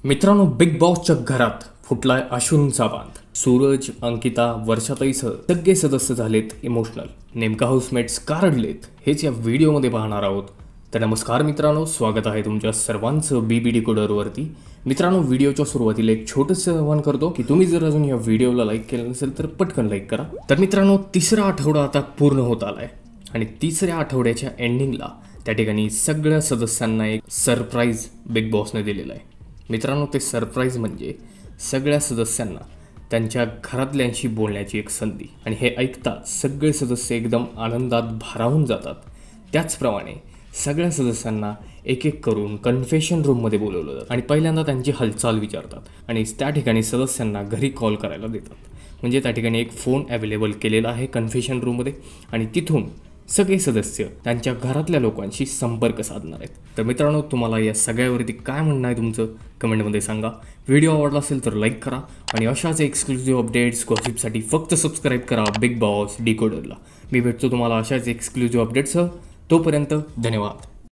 मित्रांनो, बिग बॉसच्या घरात फुटलाय अश्विनचा बांध. सूरज, अंकिता, वर्षाताईसह सगळे सदस्य झालेत इमोशनल. नेमका हाऊसमेट्स का रडलेत हेच या व्हिडिओमध्ये पाहणार आहोत. तर नमस्कार मित्रांनो, स्वागत आहे तुमच्या सर्वांचं बीबी डिकोडरवरती. मित्रांनो, व्हिडिओच्या सुरुवातीला एक छोटंसं आवाहन करतो की तुम्ही जर अजून या व्हिडिओला लाईक केलं नसेल तर पटकन लाईक करा. तर मित्रांनो, तिसरा आठवडा आता पूर्ण होत आलाय आणि तिसऱ्या आठवड्याच्या एंडिंगला त्या ठिकाणी सगळ्या सदस्यांना एक सरप्राईज बिग बॉसने दिलेलं आहे. मित्रांनो, ते सरप्राईज म्हणजे सगळ्या सदस्यांना त्यांच्या घरातल्यांशी बोलण्याची एक संधी. आणि हे ऐकताच सगळे सदस्य एकदम आनंदात भारावून जातात. त्याचप्रमाणे सगळ्या सदस्यांना एक एक करून कन्फेशन रूममध्ये बोलवलं जातं आणि पहिल्यांदा त्यांची हालचाल विचारतात आणि त्या ठिकाणी सदस्यांना घरी कॉल करायला देतात. म्हणजे त्या ठिकाणी एक फोन अवेलेबल केलेला आहे कन्फेशन रूममध्ये आणि तिथून सगळे सदस्य त्यांच्या घरातल्या लोकांशी संपर्क साधणार आहेत. तर मित्रांनो, तुम्हाला या सगळ्यावरती काय म्हणणं आहे तुमचं कमेंटमध्ये सांगा. व्हिडिओ आवडला असेल तर लाईक करा आणि अशाच एक्सक्लुझिव्ह अपडेट्स गॉसिपसाठी फक्त सबस्क्राईब करा बिग बॉस डिकोडरला. मी भेटतो तुम्हाला अशाच एक्सक्लुझिव्ह अपडेट्ससह. तोपर्यंत धन्यवाद.